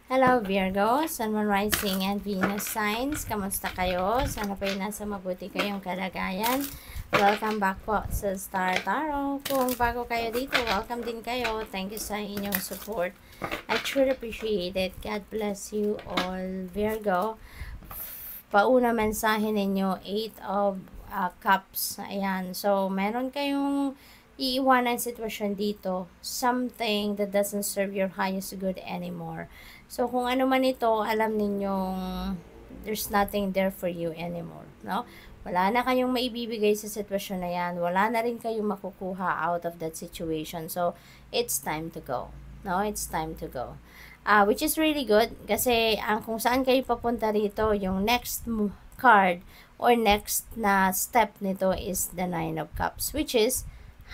Hello Virgo, Sun, Moon, Rising, and Venus signs. Kamusta kayo? Sana po nasa mabuti kayong kalagayan. Welcome back po sa Star Tarot. Kung bago kayo dito, welcome din kayo. Thank you sa inyong support. I truly appreciate it. God bless you all, Virgo. Pauna mensahe ninyo, 8 of Cups. Ayan. So, meron kayong iiwanan sitwasyon dito. Something that doesn't serve your highest good anymore. So, kung ano man ito, alam ninyong there's nothing there for you anymore, no? Wala na kayong maibibigay sa sitwasyon na yan. Wala na rin kayong makukuha out of that situation. So, it's time to go. No, it's time to go. Which is really good kasi kung saan kayo papunta rito, yung next card or next na step nito is the 9 of Cups, which is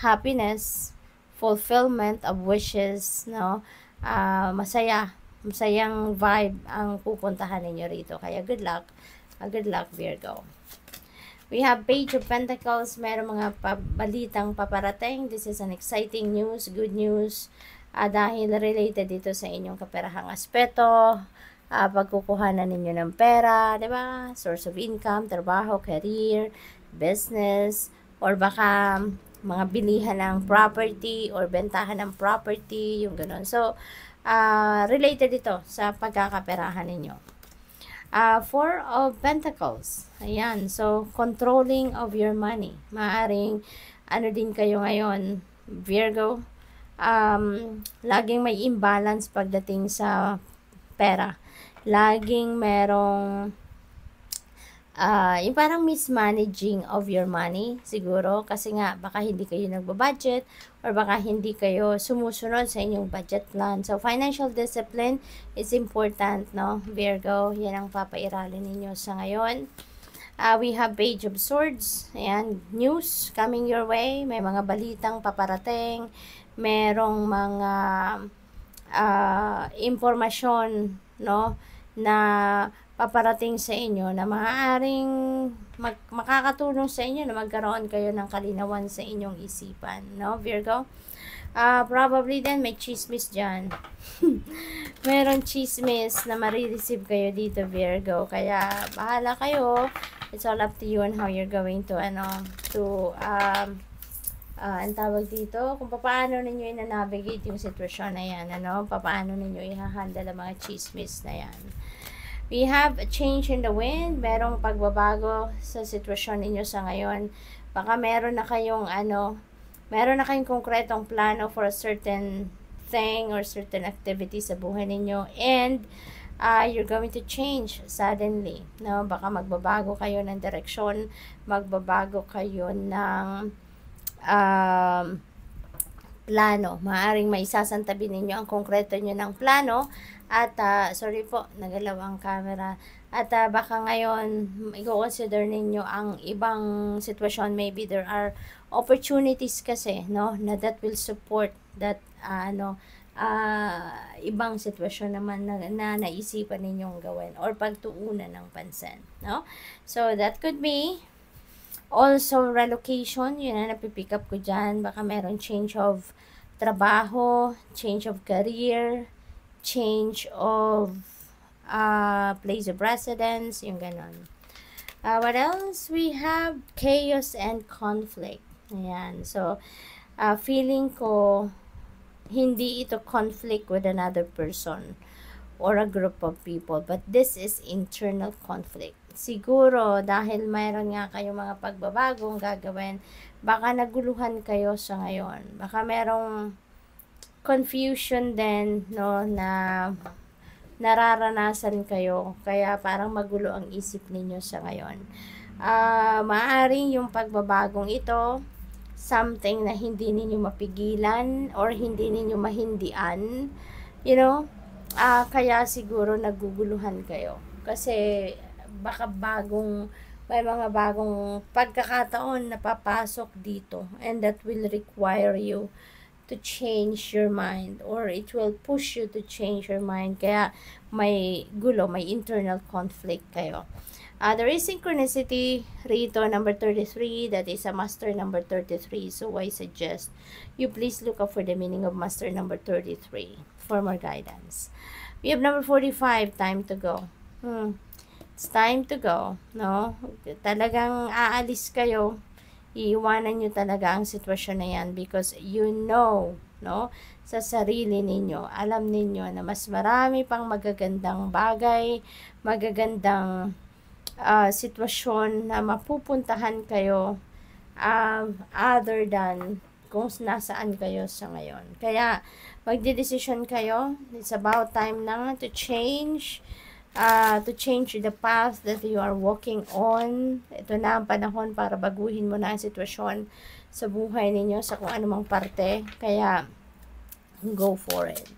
happiness, fulfillment of wishes, no? Masayang vibe ang pupuntahan ninyo rito. Kaya good luck. Good luck, Virgo. We have Page of Pentacles. Meron mga balitang paparating. This is an exciting news, good news. Dahil related dito sa inyong kaperahang aspeto. Pagkukuhanan ninyo ng pera, di ba? Source of income, trabaho, career, business, or baka mga bilihan ng property or bentahan ng property, yung gano'n. So, related ito sa pagkakaperahan ninyo. 4 of Pentacles. Ayan. So, controlling of your money. Maaring, din kayo ngayon, Virgo, laging may imbalance pagdating sa pera. Laging merong yung parang mismanaging of your money siguro kasi nga baka hindi kayo nagbabudget or baka hindi kayo sumusunod sa inyong budget plan. So financial discipline is important, no, Virgo? Yan ang papairalin ninyo sa ngayon. We have Page of Swords. Ayan, news coming your way. May mga balitang paparating. Merong mga impormasyon, no, na paparating sa inyo na maaaring makakatulong sa inyo na magkaroon kayo ng kalinawan sa inyong isipan, no, Virgo? Probably then may chismis dyan. Meron chismis na marireceive kayo dito, Virgo. Kaya bahala kayo. It's all up to you on how you're going to ang tawag dito, kung paano ninyo i-navigate yung sitwasyon na yan, paano ninyo i-handle ang mga chismis na yan. We have a change in the wind. Merong pagbabago sa sitwasyon ninyo sa ngayon. Baka meron na kayong konkretong plano for a certain thing or certain activity sa buhay ninyo. And you're going to change suddenly. No? Baka magbabago kayo ng direksyon. Magbabago kayo ng plano. Maaring maisasantabi ninyo ang konkreto nyo ng plano. At, sorry po, nagalaw ang camera. At baka ngayon, i-consider ninyo ang ibang sitwasyon. Maybe there are opportunities kasi, no, na that will support that, ibang sitwasyon naman na naisipan ninyong gawin or pagtuunan ng pansin, no? So, that could be also relocation. Yun na napipick up ko dyan. Baka meron change of trabaho, change of career, change of place of residence, yung ganon. What else? We have chaos and conflict. Ayan. So, feeling ko, hindi ito conflict with another person or a group of people, but this is internal conflict. Siguro, dahil mayroon nga kayong mga pagbabagong gagawin, baka naguluhan kayo sa ngayon. Baka merong confusion din, no, na nararanasan kayo. Kaya parang magulo ang isip ninyo sa ngayon. Maaring yung pagbabagong ito, something na hindi ninyo mapigilan or hindi ninyo mahindian, kaya siguro naguguluhan kayo. Kasi baka may mga bagong pagkakataon na papasok dito and that will require you to change your mind or it will push you to change your mind. Kaya may gulo, may internal conflict kayo. There is synchronicity rito, number 33. That is a master number 33. So I suggest you please look up for the meaning of master number 33 for more guidance. We have number 45, time to go. It's time to go, no? Talagang aalis kayo, iiwanan nyo talaga ang sitwasyon na yan because you know, no? Sa sarili ninyo, alam ninyo na mas marami pang magagandang bagay, magagandang sitwasyon na mapupuntahan kayo other than kung nasaan kayo sa ngayon. Kaya, magdedesisyon kayo. It's about time na to change the path that you are walking on. Ito na ang panahon para baguhin mo na ang sitwasyon sa buhay ninyo sa kung anumang parte. Kaya, go for it.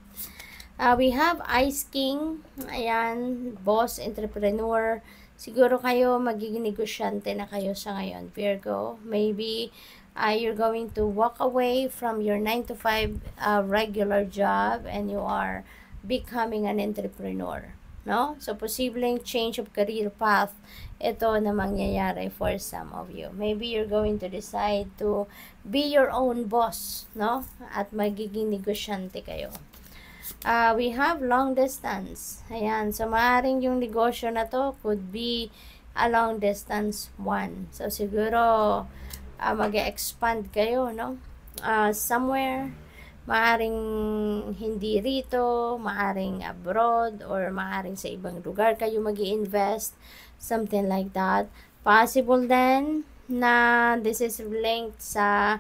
We have Ice King. Ayan, boss, entrepreneur. Siguro kayo, magiging negosyante na kayo sa ngayon, Virgo. Maybe, you're going to walk away from your 9 to 5 regular job and you are becoming an entrepreneur, no? So, posibleng change of career path ito na mangyayari for some of you. Maybe you're going to decide to be your own boss, no? At magiging negosyante kayo. We have long distance. Ayan. So, maaaring yung negosyo na to could be a long distance one. So, siguro, mag-expand kayo, no? Somewhere, maaring hindi rito, maaring abroad, or maaring sa ibang lugar kayo mag-i-invest, something like that. Possible then na this is linked sa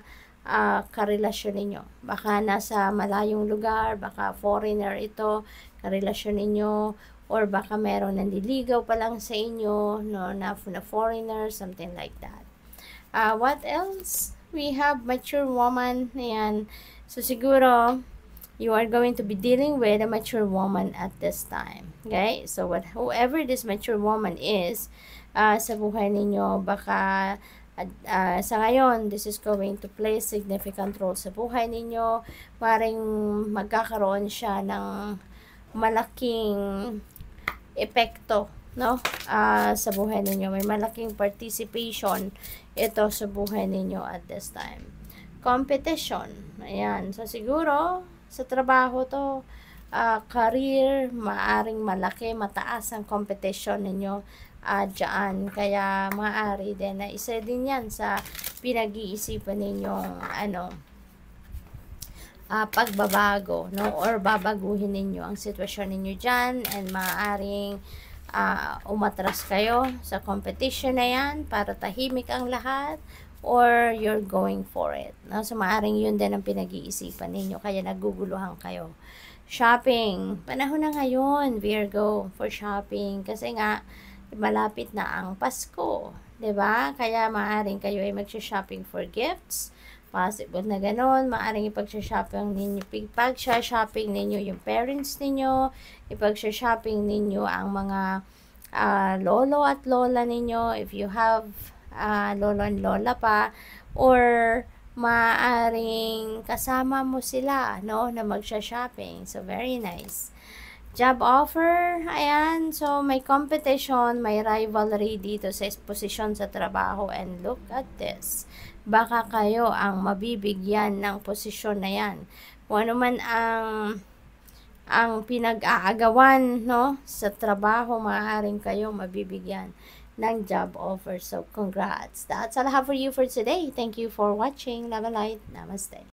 karelasyon ninyo. Baka nasa malayong lugar, baka foreigner ito, karelasyon ninyo, or baka meron nandiligaw pa lang sa inyo, no, na foreigner, something like that. What else? We have mature woman. Ayan. So, siguro, you are going to be dealing with a mature woman at this time. Okay? So, whoever this mature woman is, sa buhay ninyo, baka, sa ngayon, this is going to play significant role sa buhay ninyo. Maring magkakaroon siya ng malaking epekto, no? Sa buhay ninyo. May malaking participation ito sa buhay ninyo at this time. Competition. Ayan. So, siguro, sa trabaho to, career, maaring malaki, mataas ang competition ninyo dyan. Kaya, maaari din na isa din yan sa pinag-iisipan ninyong, pagbabago, no? Or babaguhin ninyo ang sitwasyon ninyo dyan and maaaring umatras kayo sa competition na yan para tahimik ang lahat or you're going for it, no? So, maaaring yun din ang pinag-iisipan ninyo kaya naguguluhan kayo. Shopping. Panahon na ngayon, Virgo, for shopping kasi nga malapit na ang Pasko, 'di ba? Kaya maaaring kayo ay mag-shopping for gifts. Possible na gano'n, maaaring ipag-shopping ninyo yung parents ninyo, ipag-shopping ninyo ang mga lolo at lola ninyo, if you have lolo and lola pa, or maaaring kasama mo sila, no, na mag-shopping. So, very nice. Job offer, ayan, so may competition, may rivalry dito sa posisyon sa trabaho, and look at this. Baka kayo ang mabibigyan ng posisyon na yan. Kung ano man ang pinag-aagawan, no, sa trabaho, maaaring kayo mabibigyan ng job offer. So, congrats. That's all I have for you for today. Thank you for watching. Love and light. Namaste.